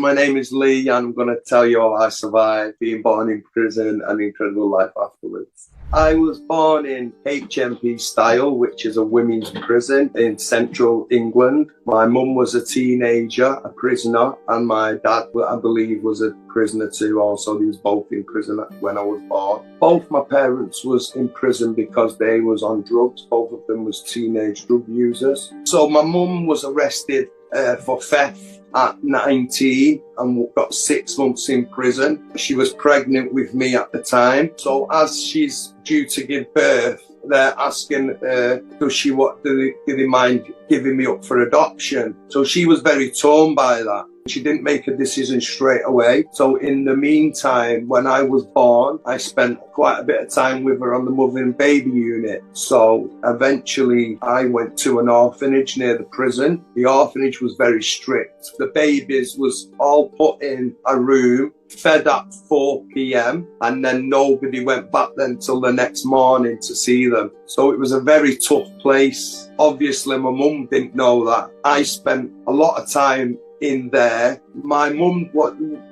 my name is Lee, and I'm going to tell you how I survived being born in prison and incredible life afterwards. I was born in HMP Style, which is a women's prison in central England. My mum was a teenager, a prisoner, and my dad, I believe, was a prisoner too. Also, he was both in prison when I was born. Both my parents was in prison because they was on drugs. Both of them was teenage drug users. So my mum was arrested for theft at 19 and got 6 months in prison. She was pregnant with me at the time. So as she's due to give birth, they're asking, do they mind giving me up for adoption? So she was very torn by that. She didn't make a decision straight away. So in the meantime, when I was born, I spent quite a bit of time with her on the mother and baby unit. So eventually I went to an orphanage near the prison. The orphanage was very strict. The babies was all put in a room, fed at 4 p.m. and then nobody went back then till the next morning to see them. So it was a very tough place. Obviously my mum didn't know that. I spent a lot of time in there. My mum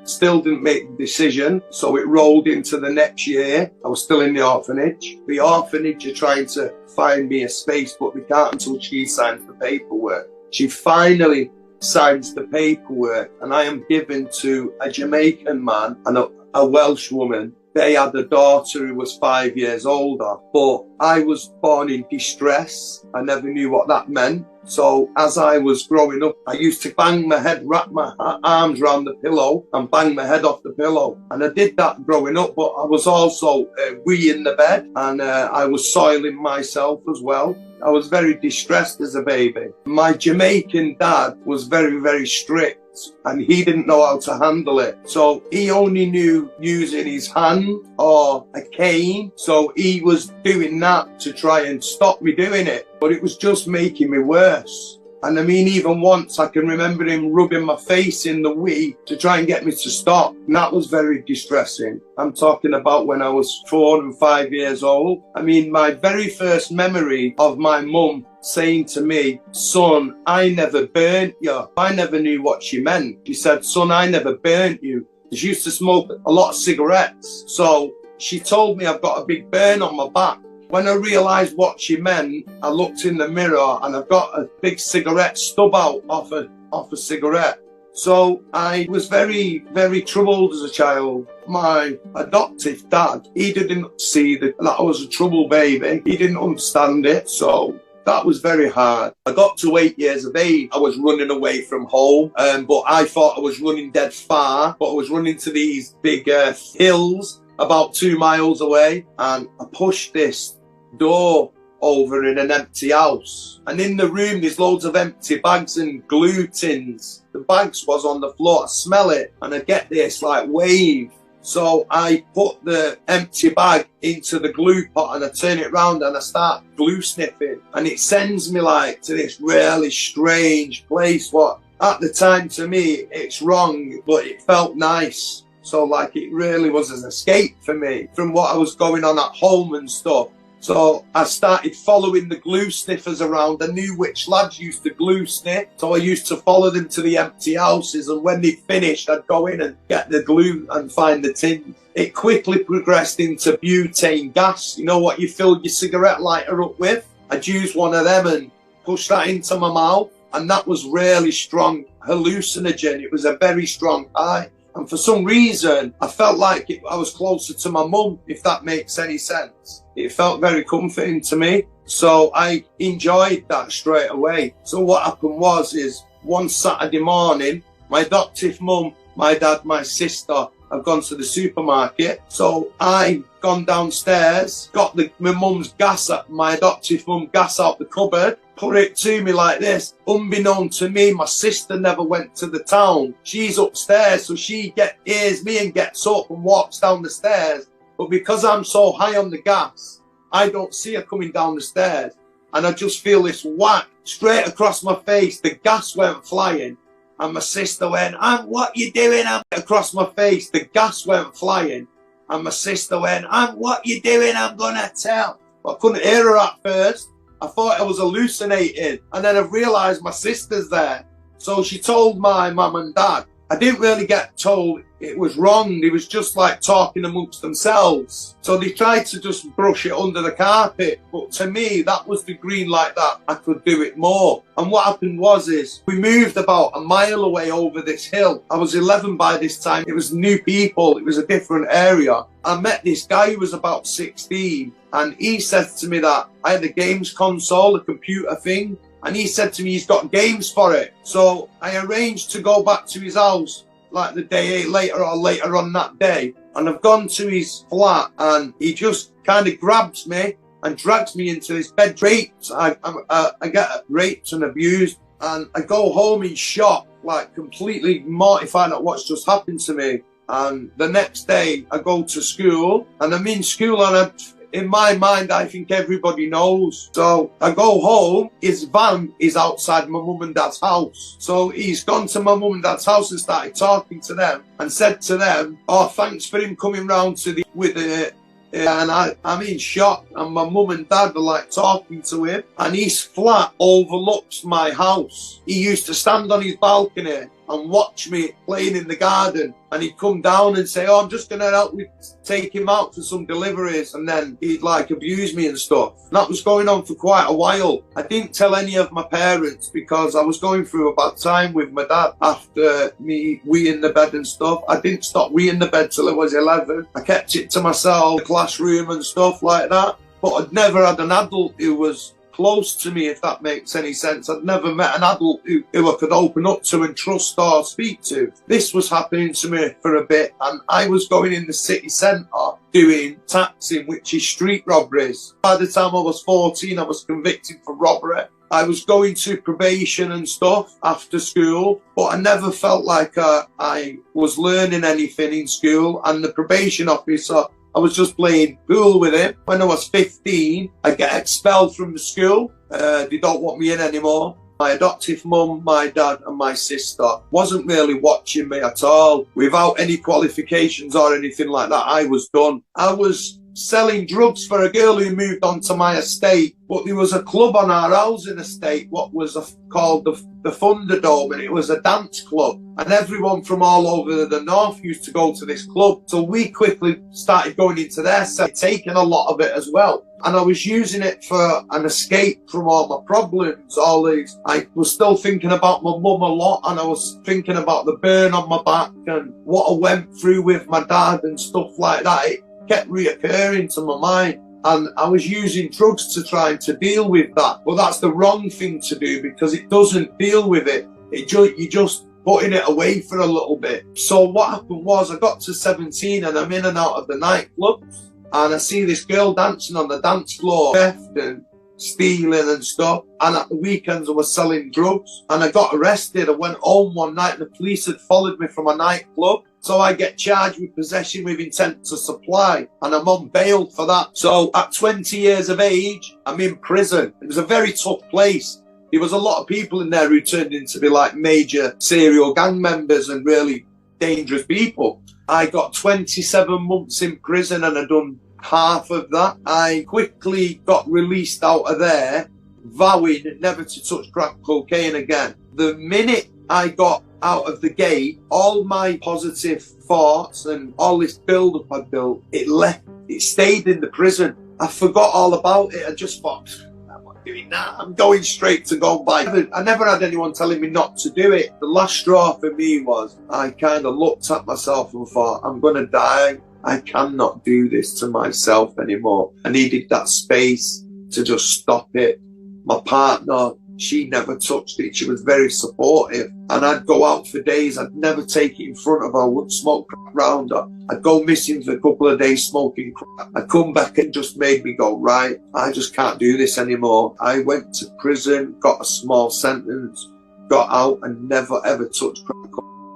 still didn't make the decision, so it rolled into the next year. I was still in the orphanage. The orphanage are trying to find me a space, but they can't until she signs the paperwork. She finally signs the paperwork, and I am given to a Jamaican man and a Welsh woman. They had a daughter who was 5 years older, but I was born in distress. I never knew what that meant. So as I was growing up, I used to bang my head, wrap my arms around the pillow and bang my head off the pillow. And I did that growing up, but I was also wee in the bed, and I was soiling myself as well. I was very distressed as a baby. My Jamaican dad was very, very strict, and he didn't know how to handle it. So he only knew using his hand or a cane. So he was doing that to try and stop me doing it. But it was just making me worse. And I mean, even once I can remember him rubbing my face in the wee to try and get me to stop. And that was very distressing. I'm talking about when I was 4 and 5 years old. I mean, my very first memory of my mum saying to me, "Son, I never burnt you." I never knew what she meant. She said, "Son, I never burnt you." She used to smoke a lot of cigarettes. So she told me I've got a big burn on my back. When I realised what she meant, I looked in the mirror and I've got a big cigarette stub out off a cigarette. So I was very, very troubled as a child. My adoptive dad, he didn't see that I was a trouble baby. He didn't understand it. So that was very hard. I got to 8 years of age. I was running away from home, but I thought I was running dead far, but I was running to these big hills about 2 miles away, and I pushed this door over in an empty house, and in the room there's loads of empty bags and glue tins. The bags was on the floor. I smell it and I get this like wave. So I put the empty bag into the glue pot and I turn it round and I start glue sniffing, and it sends me like to this really strange place. What at the time to me it's wrong, but it felt nice. So like it really was an escape for me from what I was going on at home and stuff. So I started following the glue sniffers around. I knew which lads used to glue sniff. So I used to follow them to the empty houses, and when they finished, I'd go in and get the glue and find the tin. It quickly progressed into butane gas. You know what you fill your cigarette lighter up with? I'd use one of them and push that into my mouth. And that was really strong hallucinogen. It was a very strong high. And for some reason, I felt like I was closer to my mum, if that makes any sense. It felt very comforting to me. So I enjoyed that straight away. So what happened is one Saturday morning, my adoptive mum, my dad, my sister have gone to the supermarket. So I gone downstairs, got my mum's gas, my adoptive mum gas out the cupboard, put it to me like this. Unbeknown to me, my sister never went to the town. She's upstairs, so she hears me and gets up and walks down the stairs. But because I'm so high on the gas, I don't see her coming down the stairs. And I just feel this whack straight across my face. The gas went flying. And my sister went, "What you doing?" Across my face, the gas went flying. And my sister went, "What you doing? I'm gonna tell." But I couldn't hear her at first. I thought I was hallucinating. And then I realised my sister's there. So she told my mum and dad. I didn't really get told it was wrong. They was just like talking amongst themselves. So they tried to just brush it under the carpet. But to me, that was the green light that I could do it more. And what happened is we moved about a mile away over this hill. I was 11 by this time. It was new people. It was a different area. I met this guy who was about 16. And he said to me that I had a games console, a computer thing. And he said to me he's got games for it. So I arranged to go back to his house like the day later or later on that day. And I've gone to his flat and he just kind of grabs me and drags me into his bed. Raped. I get raped and abused. And I go home in shock, like completely mortified at what's just happened to me. And the next day I go to school and I'm in school and in my mind, I think everybody knows. So I go home, his van is outside my mum and dad's house. So he's gone to my mum and dad's house and started talking to them and said to them, oh, thanks for him coming round to the, with the, and I'm in shock and my mum and dad are like talking to him and his flat overlooks my house. He used to stand on his balcony and watch me playing in the garden and he'd come down and say, oh, I'm just going to help you take him out for some deliveries, and then he'd like abuse me and stuff. And that was going on for quite a while. I didn't tell any of my parents because I was going through a bad time with my dad after me weeing the bed and stuff. I didn't stop weeing the bed till I was 11. I kept it to myself, the classroom and stuff like that. But I'd never had an adult who was close to me, if that makes any sense. I'd never met an adult who I could open up to and trust or speak to. This was happening to me for a bit, and I was going in the city centre doing taxing, which is street robberies. By the time I was 14, I was convicted for robbery. I was going to probation and stuff after school, but I never felt like I was learning anything in school, and the probation officer, I was just playing pool with him. When I was 15, I get expelled from the school. They don't want me in anymore. My adoptive mum, my dad and my sister wasn't really watching me at all. Without any qualifications or anything like that, I was done. I was selling drugs for a girl who moved onto my estate, but there was a club on our housing estate, what was called the Thunderdome, and it was a dance club, and everyone from all over the north used to go to this club. So we quickly started going into their set, taking a lot of it as well. And I was using it for an escape from all my problems, all these. I was still thinking about my mum a lot, and I was thinking about the burn on my back and what I went through with my dad and stuff like that. It kept reoccurring to my mind, and I was using drugs to try to deal with that. But that's the wrong thing to do, because it doesn't deal with it. You're just putting it away for a little bit. So what happened was I got to 17 and I'm in and out of the nightclub, and I see this girl dancing on the dance floor, theft and stealing and stuff. And at the weekends I was selling drugs, and I got arrested. I went home one night and the police had followed me from a nightclub. So I get charged with possession with intent to supply, and I'm on bail for that. So at 20 years of age, I'm in prison. It was a very tough place. There was a lot of people in there who turned into be like major serial gang members and really dangerous people. I got 27 months in prison and I'd done half of that. I quickly got released out of there, vowing never to touch crack cocaine again. The minute I got out of the gate, all my positive thoughts and all this build-up I built, it left. It stayed in the prison. I forgot all about it. I just thought, I'm not doing that. I'm going straight to go by. I never had anyone telling me not to do it. The last straw for me was I kind of looked at myself and thought, I'm going to die. I cannot do this to myself anymore. I needed that space to just stop it. My partner, she never touched it. She was very supportive. And I'd go out for days. I'd never take it in front of her. I wouldn't smoke crack round her. I'd go missing for a couple of days smoking crack. I'd come back and just made me go, right, I just can't do this anymore. I went to prison, got a small sentence, got out and never ever touched crack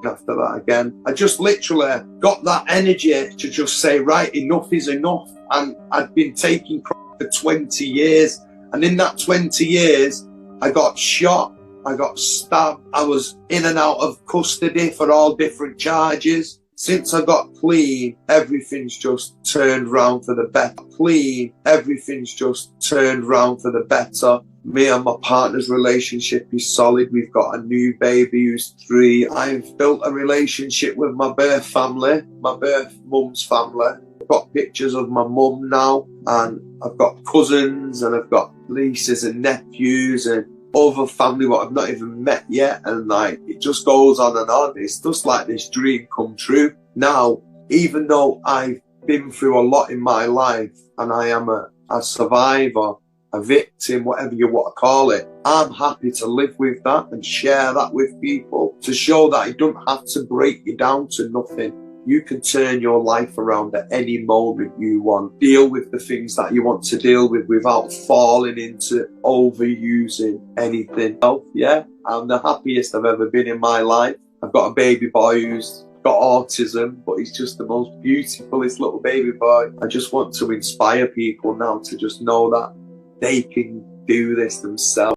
after that again. I just literally got that energy to just say, right, enough is enough. And I'd been taking crack for 20 years. And in that 20 years, I got shot, I got stabbed, I was in and out of custody for all different charges. Since I got clean, everything's just turned round for the better. Clean, everything's just turned round for the better. Me and my partner's relationship is solid. We've got a new baby who's 3. I've built a relationship with my birth family, my birth mum's family. I've got pictures of my mum now, and I've got cousins, and I've got nieces and nephews and other family what I've not even met yet, and like it just goes on and on. It's just like this dream come true. Now, even though I've been through a lot in my life and I am a survivor, a victim, whatever you want to call it, I'm happy to live with that and share that with people to show that it don't have to break you down to nothing. You can turn your life around at any moment you want. Deal with the things that you want to deal with without falling into overusing anything else. Yeah, I'm the happiest I've ever been in my life. I've got a baby boy who's got autism, but he's just the most beautifulest little baby boy. I just want to inspire people now to just know that they can do this themselves.